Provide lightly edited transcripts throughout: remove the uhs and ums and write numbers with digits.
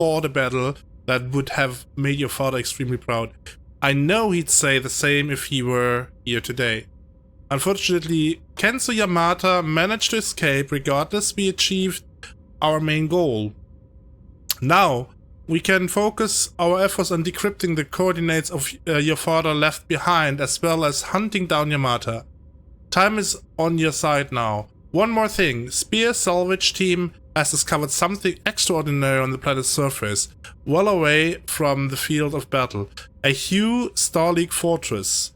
fought a battle that would have made your father extremely proud. I know he'd say the same if he were here today. Unfortunately, Kenzo Yamata managed to escape. Regardless, we achieved our main goal. Now, we can focus our efforts on decrypting the coordinates of your father left behind, as well as hunting down Yamata. Time is on your side now. One more thing, Spear's salvage team has discovered something extraordinary on the planet's surface, well away from the field of battle. A huge Starleague fortress.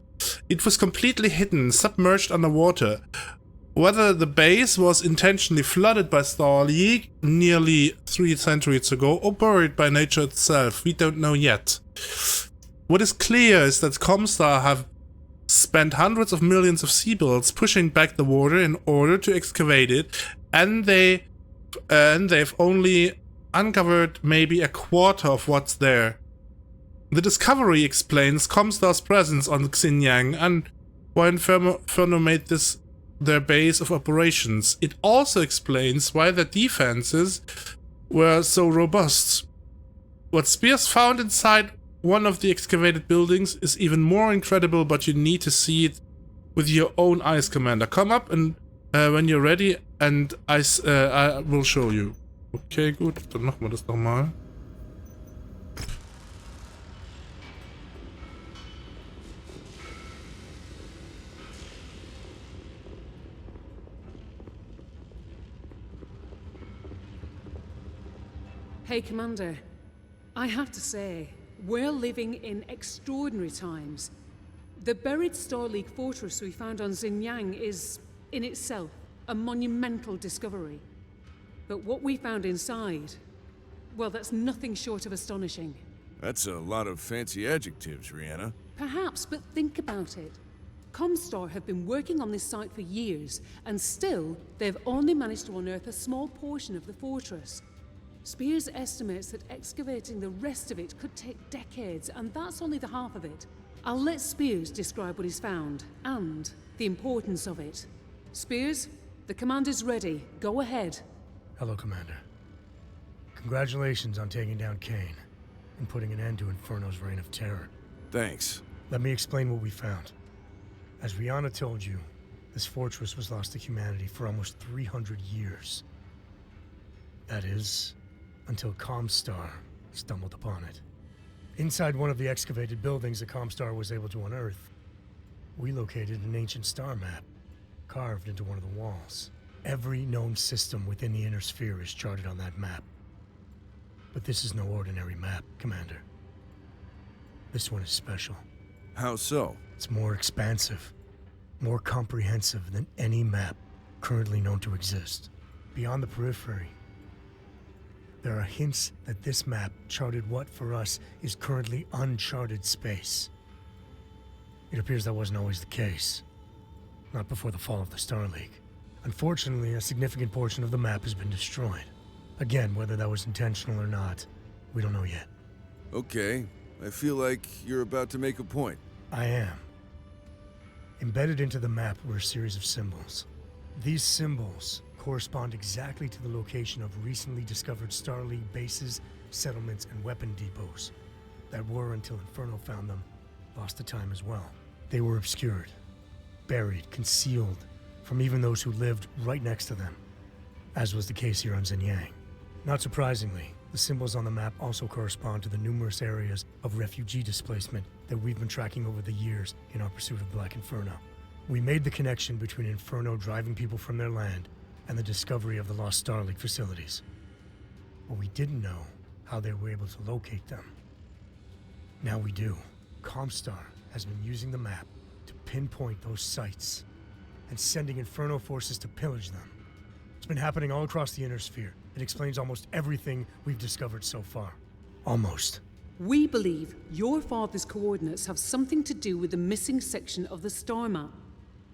It was completely hidden, submerged underwater. Whether the base was intentionally flooded by Starleague nearly 3 centuries ago or buried by nature itself, we don't know yet. What is clear is that Comstar have spent hundreds of millions of seabirds pushing back the water in order to excavate it, and they've only uncovered maybe a quarter of what's there. The discovery explains Comstar's presence on Xinjiang and why Inferno made this their base of operations. It also explains why their defenses were so robust. What Spears found inside one of the excavated buildings is even more incredible, but you need to see it with your own eyes, Commander. Come up and when you're ready, and I will show you. Okay, gut, dann machen wir das nochmal. Hey, Commander. I have to say, we're living in extraordinary times. The buried Starleague fortress we found on Xinjiang is, in itself, a monumental discovery. But what we found inside, well, that's nothing short of astonishing. That's a lot of fancy adjectives, Rihanna. Perhaps, but think about it. Comstar have been working on this site for years, and still, they've only managed to unearth a small portion of the fortress. Spears estimates that excavating the rest of it could take decades, and that's only the half of it. I'll let Spears describe what he's found, and the importance of it. Spears, the commander's ready. Go ahead. Hello, Commander. Congratulations on taking down Kane and putting an end to Inferno's reign of terror. Thanks. Let me explain what we found. As Rihanna told you, this fortress was lost to humanity for almost 300 years. That is, until Comstar stumbled upon it. Inside one of the excavated buildings that Comstar was able to unearth, we located an ancient star map, carved into one of the walls. Every known system within the inner sphere is charted on that map. But this is no ordinary map, Commander. This one is special. How so? It's more expansive, more comprehensive than any map currently known to exist. Beyond the periphery, there are hints that this map charted what, for us, is currently uncharted space. It appears that wasn't always the case. Not before the fall of the Starleague. Unfortunately, a significant portion of the map has been destroyed. Again, whether that was intentional or not, we don't know yet. Okay, I feel like you're about to make a point. I am. Embedded into the map were a series of symbols. These symbols correspond exactly to the location of recently discovered Starleague bases, settlements, and weapon depots that were, until Inferno found them, lost to time as well. They were obscured, buried, concealed from even those who lived right next to them, as was the case here on Xinjiang. Not surprisingly, the symbols on the map also correspond to the numerous areas of refugee displacement that we've been tracking over the years in our pursuit of Black Inferno. We made the connection between Inferno driving people from their land and the discovery of the lost Starleague facilities. But we didn't know how they were able to locate them. Now we do. Comstar has been using the map to pinpoint those sites and sending Inferno forces to pillage them. It's been happening all across the Inner Sphere. It explains almost everything we've discovered so far. Almost. We believe your father's coordinates have something to do with the missing section of the star map.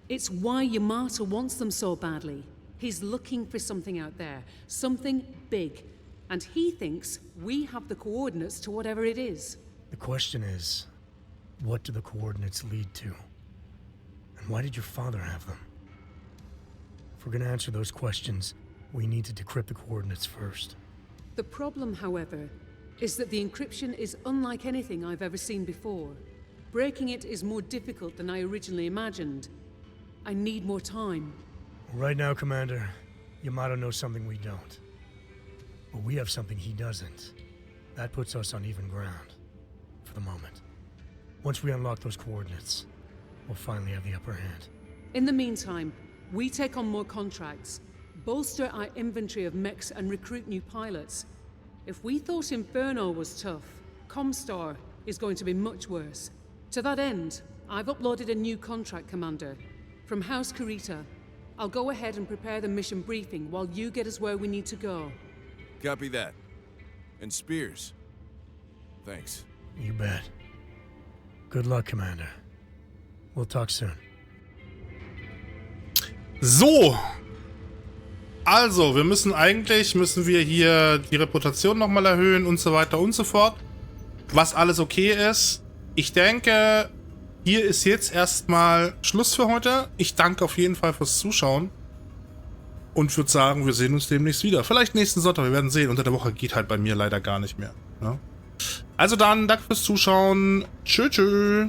It's why Yamata wants them so badly. He's looking for something out there, something big, and he thinks we have the coordinates to whatever it is. The question is, what do the coordinates lead to? And why did your father have them? If we're gonna answer those questions, we need to decrypt the coordinates first. The problem, however, is that the encryption is unlike anything I've ever seen before. Breaking it is more difficult than I originally imagined. I need more time. Right now, Commander, Yamato knows something we don't. But we have something he doesn't. That puts us on even ground. For the moment. Once we unlock those coordinates, we'll finally have the upper hand. In the meantime, we take on more contracts, bolster our inventory of mechs and recruit new pilots. If we thought Inferno was tough, Comstar is going to be much worse. To that end, I've uploaded a new contract, Commander. From House Kurita. I'll go ahead and prepare the mission briefing while you get us where we need to go. Copy that. And Spears. Thanks. You bet. Good luck, Commander. We'll talk soon. So. Also, müssen wir hier die Reputation nochmal erhöhen und so weiter und so fort. Was alles okay ist. Ich denke, hier ist jetzt erstmal Schluss für heute. Ich danke auf jeden Fall fürs Zuschauen. Und würde sagen, wir sehen uns demnächst wieder. Vielleicht nächsten Sonntag, wir werden sehen. Unter der Woche geht halt bei mir leider gar nicht mehr. Ne? Also dann, danke fürs Zuschauen. Tschö, tschö.